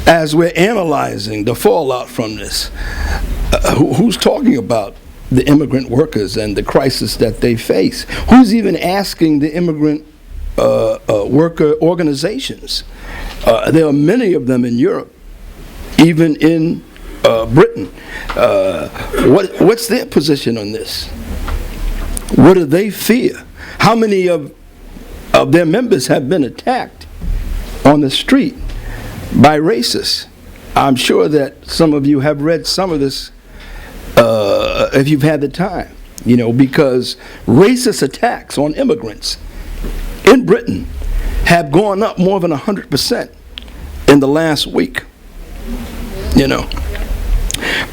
as we're analyzing the fallout from this, who's talking about the immigrant workers and the crisis that they face? Who's even asking the immigrant worker organizations? There are many of them in Europe, even in Britain. What's their position on this? What do they fear? How many of their members have been attacked on the street by racists? I'm sure that some of you have read some of this if you've had the time, because racist attacks on immigrants in Britain have gone up more than 100% in the last week.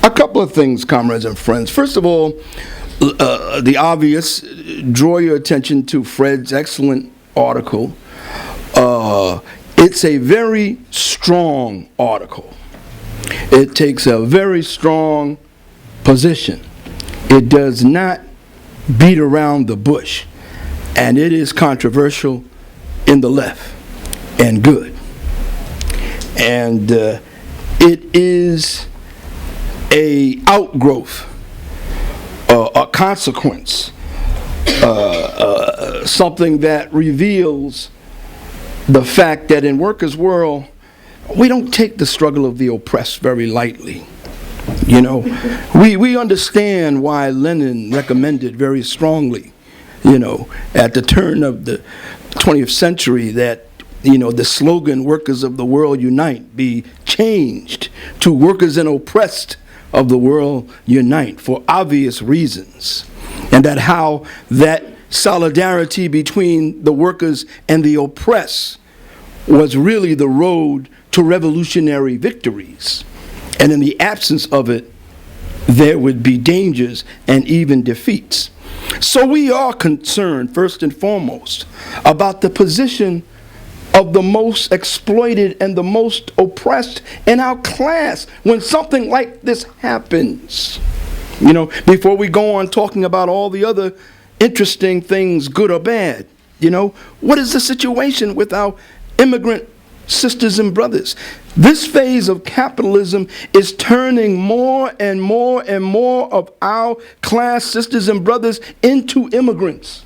A couple of things, comrades and friends. First of all, the obvious, draw your attention to Fred's excellent article. It's a very strong article. It takes a very strong position. It does not beat around the bush, and it is controversial in the left and good. And it is a outgrowth, a consequence, something that reveals the fact that in workers' world, we don't take the struggle of the oppressed very lightly. We understand why Lenin recommended very strongly, at the turn of the 20th century that, the slogan, workers of the world unite, be changed to workers and oppressed of the world unite, for obvious reasons. And that how that solidarity between the workers and the oppressed was really the road to revolutionary victories. And in the absence of it, there would be dangers and even defeats. So we are concerned, first and foremost, about the position of the most exploited and the most oppressed in our class when something like this happens. Before we go on talking about all the other interesting things, good or bad, what is the situation with our immigrant sisters and brothers? This phase of capitalism is turning more and more and more of our class sisters and brothers into immigrants.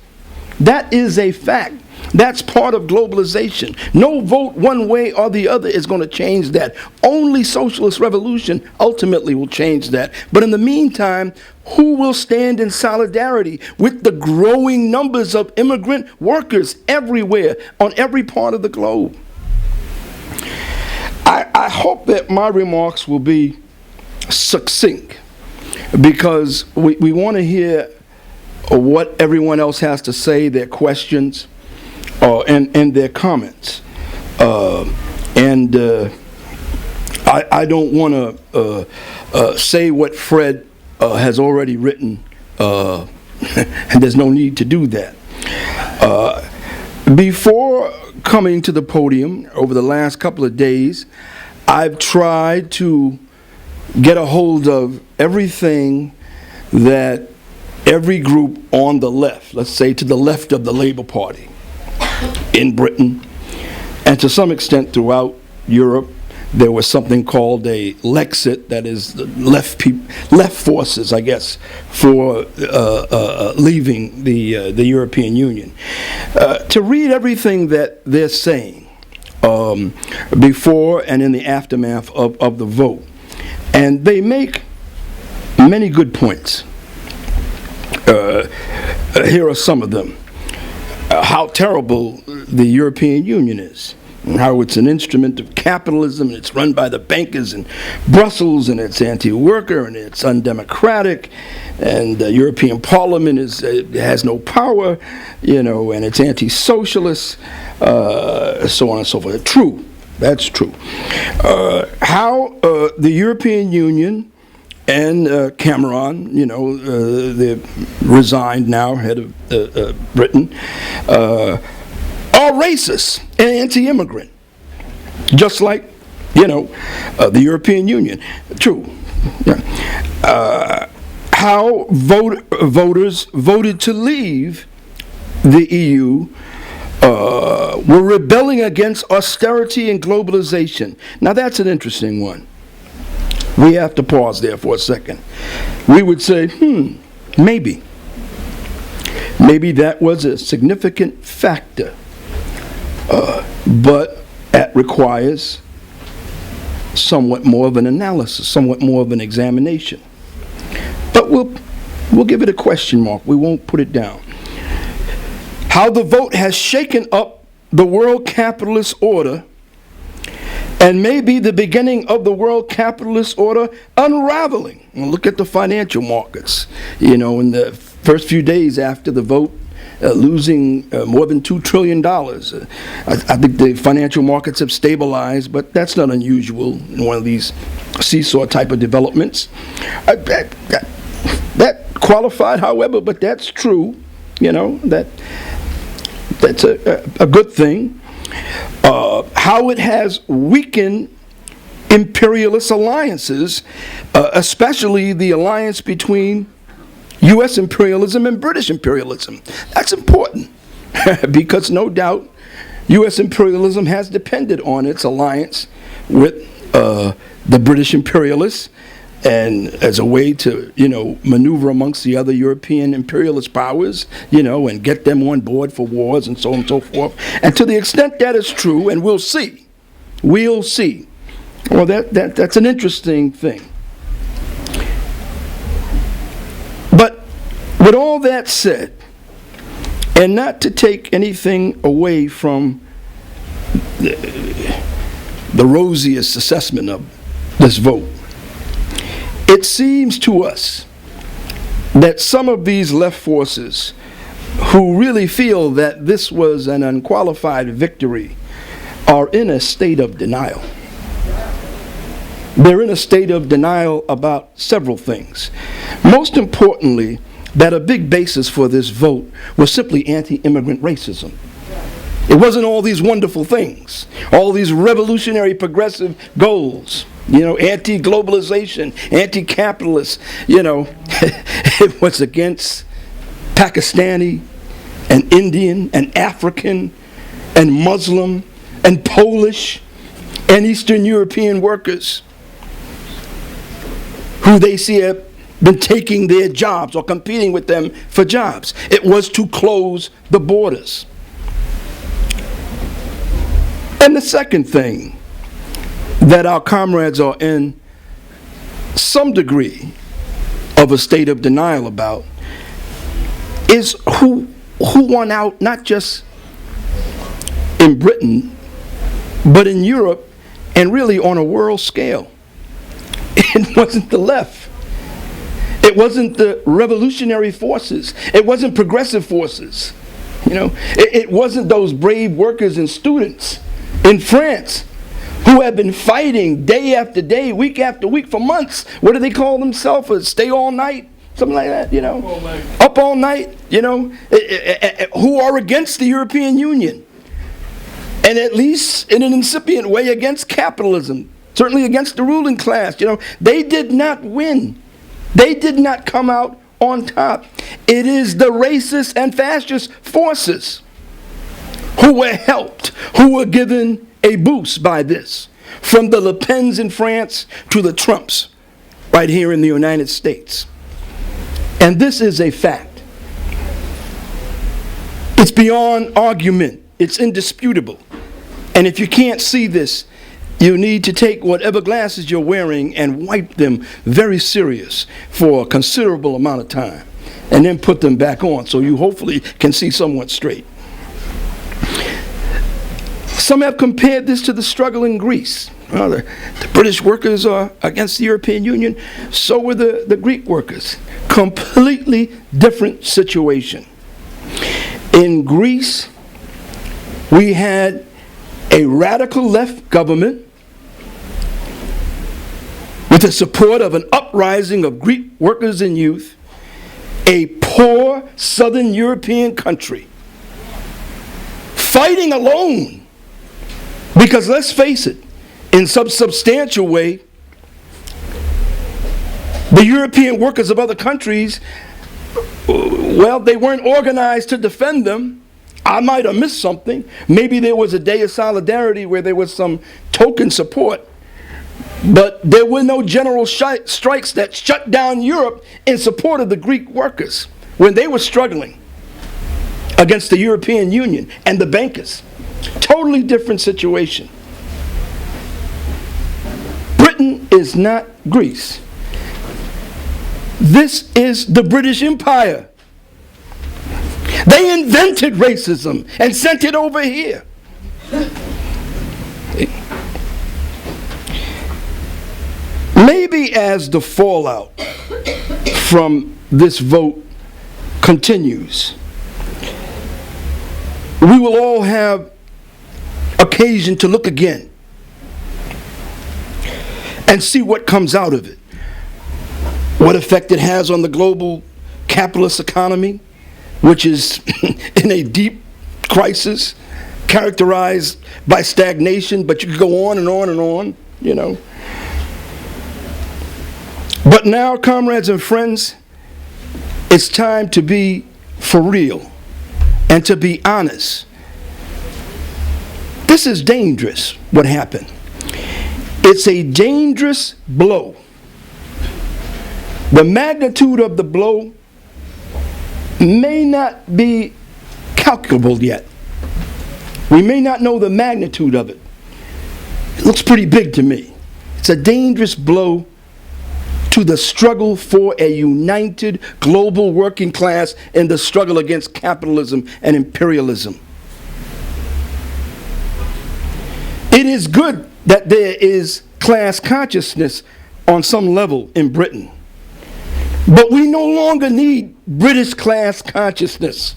That is a fact. That's part of globalization. No vote one way or the other is going to change that. Only socialist revolution ultimately will change that. But in the meantime, who will stand in solidarity with the growing numbers of immigrant workers everywhere, on every part of the globe? I hope that my remarks will be succinct, because we want to hear what everyone else has to say, their questions, and their comments. I don't want to say what Fred has already written, and there's no need to do that. Before coming to the podium over the last couple of days, I've tried to get a hold of everything that every group on the left, let's say to the left of the Labour Party in Britain, and to some extent throughout Europe, there was something called a Lexit, that is the left forces, I guess, for leaving the European Union. To read everything that they're saying before and in the aftermath of the vote. And they make many good points. Here are some of them. How terrible the European Union is, and how it's an instrument of capitalism, and it's run by the bankers in Brussels, and it's anti-worker, and it's undemocratic, and the European Parliament has no power, and it's anti-socialist, so on and so forth. True, that's true. How the European Union and Cameron, the resigned now head of Britain, are racist and anti-immigrant, just like, the European Union. True. Yeah. How voters voted to leave the EU were rebelling against austerity and globalization. Now that's an interesting one. We have to pause there for a second. We would say, maybe. Maybe that was a significant factor. But that requires somewhat more of an analysis, somewhat more of an examination. But we'll give it a question mark. We won't put it down. How the vote has shaken up the world capitalist order and may be the beginning of the world capitalist order unraveling. And look at the financial markets. In the first few days after the vote, losing more than $2 trillion. I think the financial markets have stabilized, but that's not unusual in one of these seesaw type of developments. That qualified, however, but that's true. That's a good thing. How it has weakened imperialist alliances, especially the alliance between U.S. imperialism and British imperialism. That's important because no doubt U.S. imperialism has depended on its alliance with the British imperialists, and as a way to, maneuver amongst the other European imperialist powers, and get them on board for wars and so on and so forth. And to the extent that is true, and we'll see. Well, that's an interesting thing. But with all that said, and not to take anything away from the rosiest assessment of this vote, it seems to us that some of these left forces who really feel that this was an unqualified victory are in a state of denial. They're in a state of denial about several things. Most importantly, that a big basis for this vote was simply anti-immigrant racism. It wasn't all these wonderful things, all these revolutionary progressive goals, anti-globalization, anti-capitalist, it was against Pakistani and Indian and African and Muslim and Polish and Eastern European workers who they see have been taking their jobs or competing with them for jobs. It was to close the borders. And the second thing that our comrades are in some degree of a state of denial about is who won out, not just in Britain, but in Europe, and really on a world scale. It wasn't the left. It wasn't the revolutionary forces. It wasn't progressive forces. It wasn't those brave workers and students in France who have been fighting day after day, week after week for months. What do they call themselves? Stay all night? Something like that, Up all night, who are against the European Union. And at least in an incipient way against capitalism, certainly against the ruling class. They did not win. They did not come out on top. It is the racist and fascist forces who were helped, who were given a boost by this, from the Le Pens in France to the Trumps right here in the United States. And this is a fact. It's beyond argument. It's indisputable. And if you can't see this, you need to take whatever glasses you're wearing and wipe them very serious for a considerable amount of time, and then put them back on so you hopefully can see somewhat straight. Some have compared this to the struggle in Greece. Well, the British workers are against the European Union, so were the Greek workers. Completely different situation. In Greece, we had a radical left government with the support of an uprising of Greek workers and youth, a poor southern European country, fighting alone. Because let's face it, in some substantial way, the European workers of other countries, well, they weren't organized to defend them. I might have missed something. Maybe there was a day of solidarity where there was some token support, but there were no general strikes that shut down Europe in support of the Greek workers when they were struggling against the European Union and the bankers. Totally different situation. Britain is not Greece. This is the British Empire. They invented racism and sent it over here. Maybe as the fallout from this vote continues, we will all have occasion to look again and see what comes out of it, what effect it has on the global capitalist economy, which is in a deep crisis, characterized by stagnation, but you could go on and on and on, you know. But now, comrades and friends, it's time to be for real and to be honest. This is dangerous, what happened. It's a dangerous blow. The magnitude of the blow may not be calculable yet. We may not know the magnitude of it. It looks pretty big to me. It's a dangerous blow to the struggle for a united global working class in the struggle against capitalism and imperialism. It is good that there is class consciousness on some level in Britain. But we no longer need British class consciousness.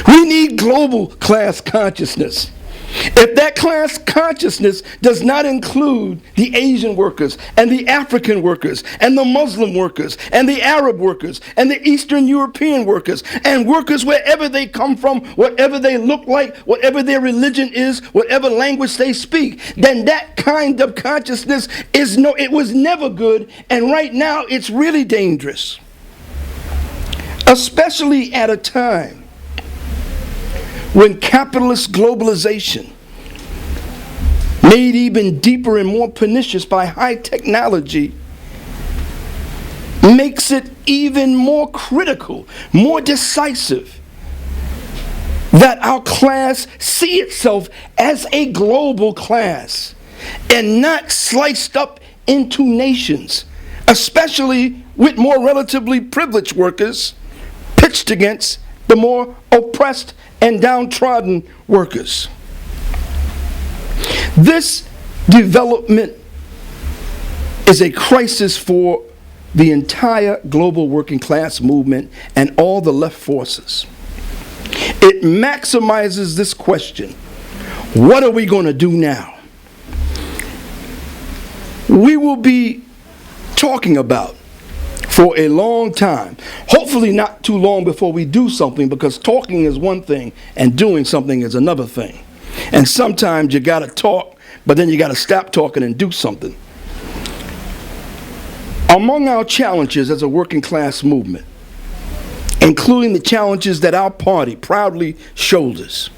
We need global class consciousness. If that class consciousness does not include the Asian workers and the African workers and the Muslim workers and the Arab workers and the Eastern European workers and workers wherever they come from, whatever they look like, whatever their religion is, whatever language they speak, then that kind of consciousness it was never good, and right now it's really dangerous. Especially at a time when capitalist globalization, made even deeper and more pernicious by high technology, makes it even more critical, more decisive, that our class see itself as a global class and not sliced up into nations, especially with more relatively privileged workers pitched against the more oppressed and downtrodden workers. This development is a crisis for the entire global working class movement and all the left forces. It maximizes this question: what are we going to do now? We will be talking about for a long time, hopefully not too long before we do something, because talking is one thing and doing something is another thing. And sometimes you got to talk, but then you got to stop talking and do something. Among our challenges as a working class movement, including the challenges that our party proudly shoulders: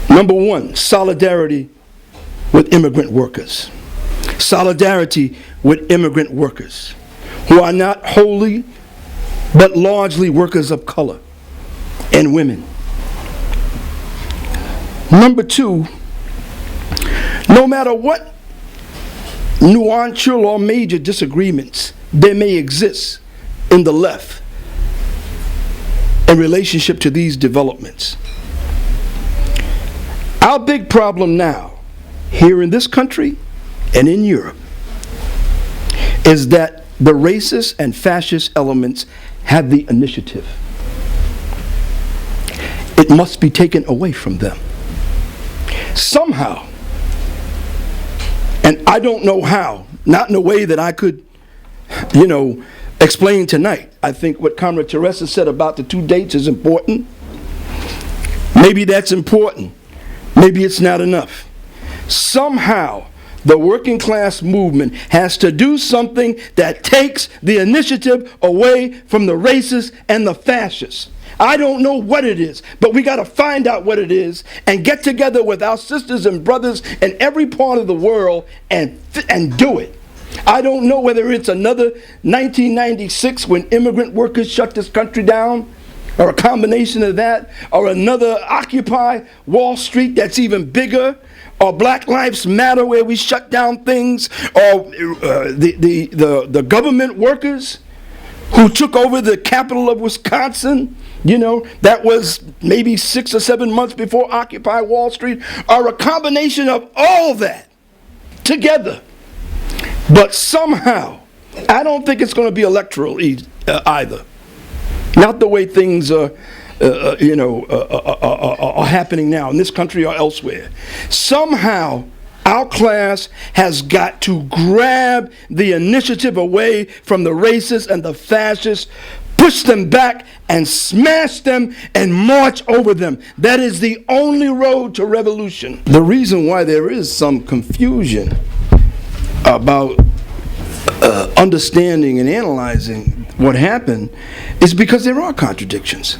number one, solidarity with immigrant workers. Solidarity with immigrant workers who are not wholly but largely workers of color and women. Number two, no matter what nuancial or major disagreements there may exist in the left in relationship to these developments, our big problem now, here in this country and in Europe, is that the racist and fascist elements have the initiative. It must be taken away from them somehow. And I don't know how, not in a way that I could, explain tonight. I think what Comrade Teresa said about the 2 dates is important. Maybe that's important. Maybe it's not enough. Somehow, the working class movement has to do something that takes the initiative away from the racists and the fascists. I don't know what it is, but we got to find out what it is and get together with our sisters and brothers in every part of the world and do it. I don't know whether it's another 1996 when immigrant workers shut this country down, or a combination of that, or another Occupy Wall Street that's even bigger, or Black Lives Matter where we shut down things, or the government workers who took over the capital of Wisconsin. You know, that was maybe 6 or 7 months before Occupy Wall Street, or a combination of all that together. But somehow, I don't think it's going to be electoral either. Not the way things are happening now in this country or elsewhere. Somehow, our class has got to grab the initiative away from the racists and the fascists, push them back and smash them and march over them. That is the only road to revolution. The reason why there is some confusion about understanding and analyzing what happened is because there are contradictions.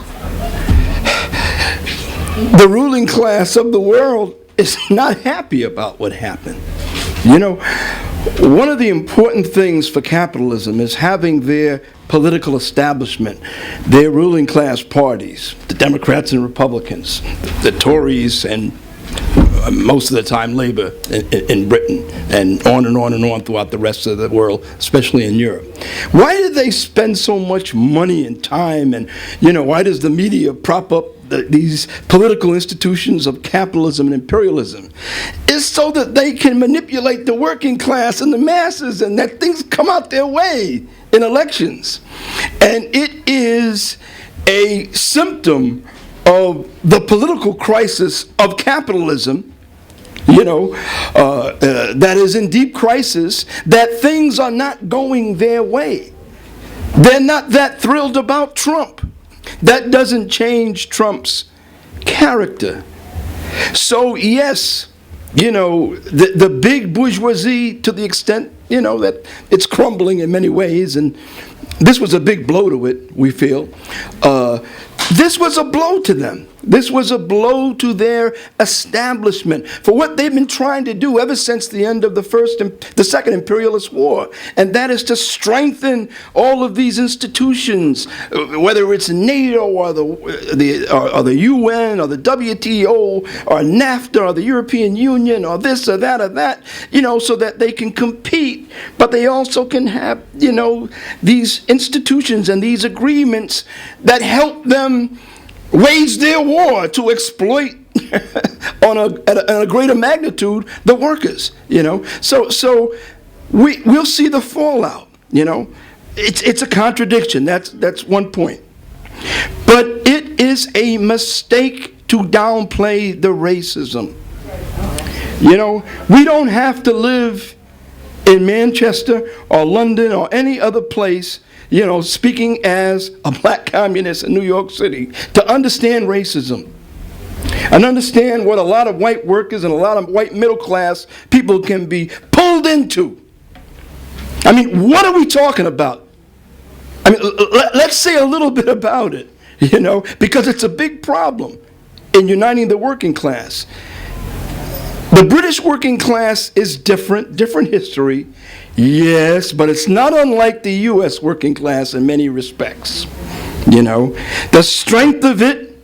The ruling class of the world is not happy about what happened. You know, one of the important things for capitalism is having their political establishment, their ruling class parties, the Democrats and Republicans, the Tories and most of the time Labor in Britain, and on and on and on throughout the rest of the world, especially in Europe. Why do they spend so much money and time, and why does the media prop up these political institutions of capitalism and imperialism? It's so that they can manipulate the working class and the masses, and that things come out their way in elections. And it is a symptom of the political crisis of capitalism, that is in deep crisis, that things are not going their way. They're not that thrilled about Trump. That doesn't change Trump's character. So yes, the big bourgeoisie, to the extent, that it's crumbling in many ways, and this was a big blow to it, we feel. This was a blow to them. This was a blow to their establishment for what they've been trying to do ever since the end of the Second Imperialist War, and that is to strengthen all of these institutions, whether it's NATO or the UN or the WTO or NAFTA or the European Union or this or that or that, so that they can compete, but they also can have, these institutions and these agreements that help them wage their war to exploit on a greater magnitude the workers, So we'll see the fallout, It's a contradiction. That's one point. But it is a mistake to downplay the racism. We don't have to live in Manchester or London or any other place, speaking as a black communist in New York City, to understand racism and understand what a lot of white workers and a lot of white middle class people can be pulled into. I mean, what are we talking about? I mean, let's say a little bit about it, because it's a big problem in uniting the working class. The British working class is different history, yes, but it's not unlike the U.S. working class in many respects. The strength of it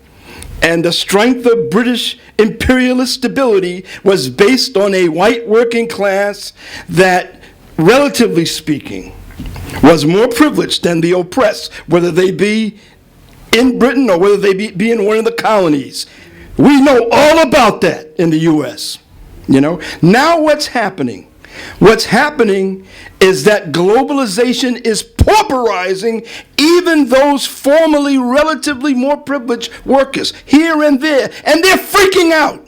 and the strength of British imperialist stability was based on a white working class that, relatively speaking, was more privileged than the oppressed, whether they be in Britain or whether they be in one of the colonies. We know all about that in the U.S. Now what's happening? What's happening is that globalization is pauperizing even those formerly relatively more privileged workers here and there, and they're freaking out.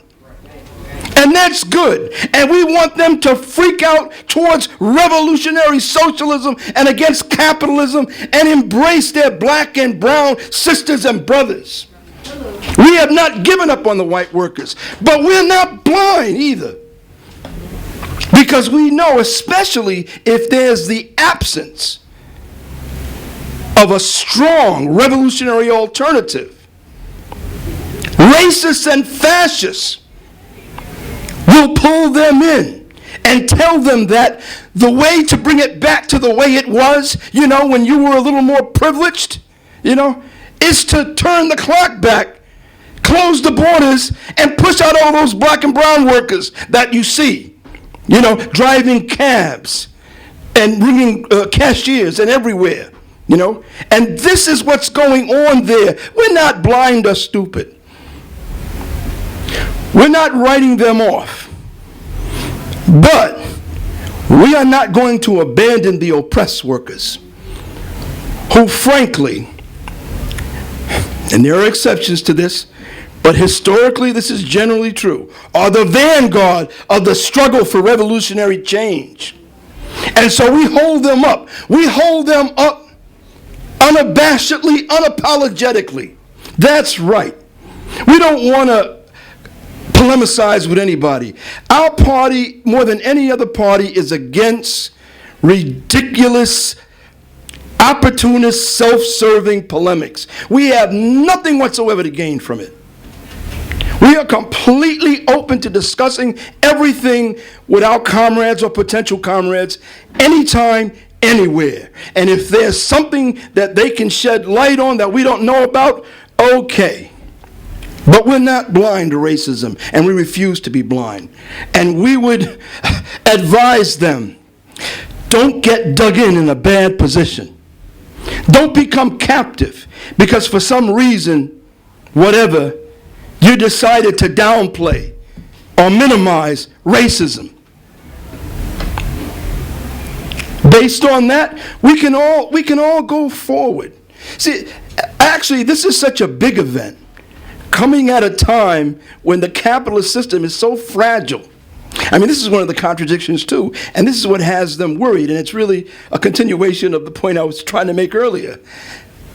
And that's good. And we want them to freak out towards revolutionary socialism and against capitalism and embrace their black and brown sisters and brothers. We have not given up on the white workers, but we're not blind either. Because we know, especially if there's the absence of a strong revolutionary alternative, racists and fascists will pull them in and tell them that the way to bring it back to the way it was, when you were a little more privileged, is to turn the clock back, close the borders, and push out all those black and brown workers that you see, driving cabs and bringing cashiers and everywhere, And this is what's going on there. We're not blind or stupid. We're not writing them off. But we are not going to abandon the oppressed workers who, frankly, and there are exceptions to this, but historically this is generally true, are the vanguard of the struggle for revolutionary change. And so we hold them up. We hold them up unabashedly, unapologetically. That's right. We don't want to polemicize with anybody. Our party, more than any other party, is against ridiculous, opportunist, self-serving polemics. We have nothing whatsoever to gain from it. We are completely open to discussing everything with our comrades or potential comrades anytime, anywhere. And if there's something that they can shed light on that we don't know about, okay. But we're not blind to racism, and we refuse to be blind. And we would advise them, don't get dug in a bad position. Don't become captive because for some reason, whatever, you decided to downplay or minimize racism. Based on that, we can all go forward. See, actually, this is such a big event, coming at a time when the capitalist system is so fragile. I mean, this is one of the contradictions too, and this is what has them worried, and it's really a continuation of the point I was trying to make earlier.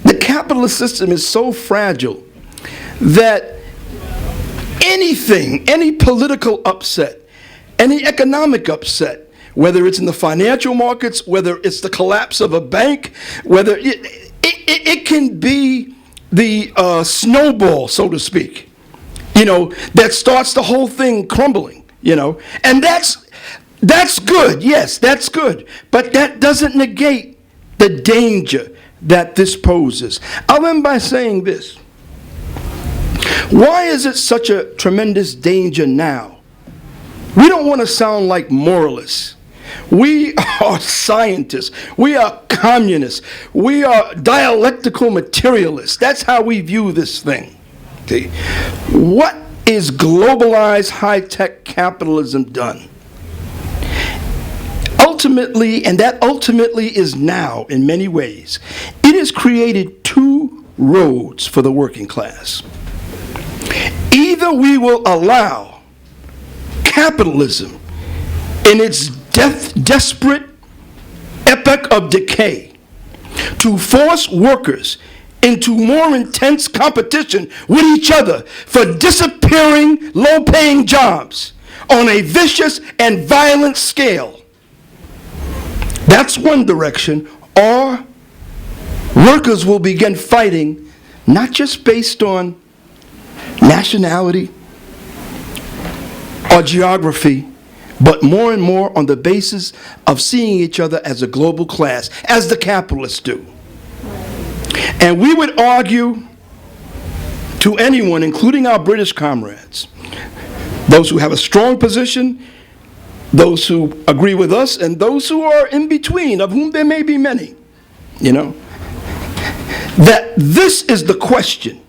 The capitalist system is so fragile that anything, any political upset, any economic upset, whether it's in the financial markets, whether it's the collapse of a bank, whether it can be the snowball, so to speak, that starts the whole thing crumbling, and that's good. Yes, that's good, but that doesn't negate the danger that this poses. I'll end by saying this. Why is it such a tremendous danger now? We don't want to sound like moralists. We are scientists. We are communists. We are dialectical materialists. That's how we view this thing. See? What is globalized high-tech capitalism done? Ultimately, and that ultimately is now in many ways, it has created two roads for the working class. Either we will allow capitalism in its desperate epoch of decay to force workers into more intense competition with each other for disappearing, low-paying jobs on a vicious and violent scale. That's one direction. Or workers will begin fighting not just based on nationality or geography, but more and more on the basis of seeing each other as a global class, as the capitalists do. And we would argue to anyone, including our British comrades, those who have a strong position, those who agree with us, and those who are in between, of whom there may be many, that this is the question.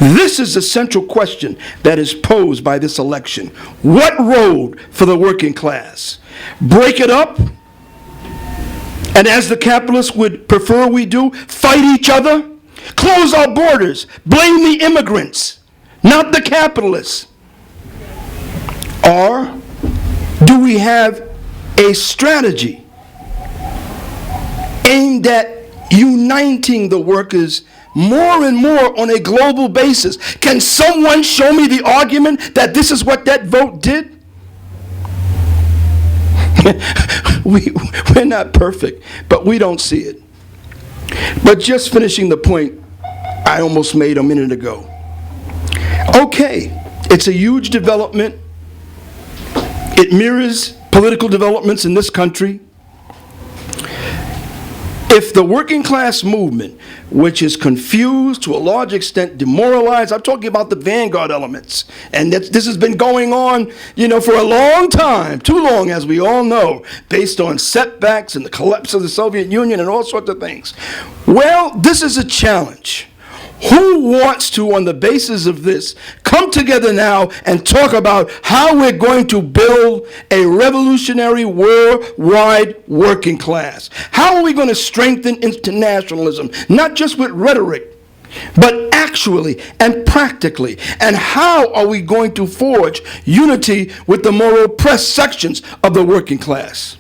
This is the central question that is posed by this election. What road for the working class? Break it up, and as the capitalists would prefer we do, fight each other? Close our borders, blame the immigrants, not the capitalists? Or do we have a strategy aimed at uniting the workers more and more on a global basis? Can someone show me the argument that this is what that vote did? We're not perfect, but we don't see it. But just finishing the point I almost made a minute ago. Okay, it's a huge development. It mirrors political developments in this country. If the working class movement, which is confused, to a large extent demoralized, I'm talking about the vanguard elements, and this has been going on, for a long time, too long, as we all know, based on setbacks and the collapse of the Soviet Union and all sorts of things. Well, this is a challenge. Who wants to, on the basis of this, come together now and talk about how we're going to build a revolutionary worldwide working class? How are we going to strengthen internationalism, not just with rhetoric, but actually and practically? And how are we going to forge unity with the more oppressed sections of the working class?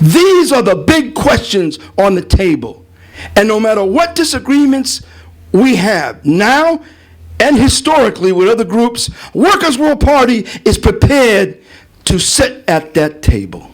These are the big questions on the table. And no matter what disagreements we have now and historically with other groups, Workers' World Party is prepared to sit at that table.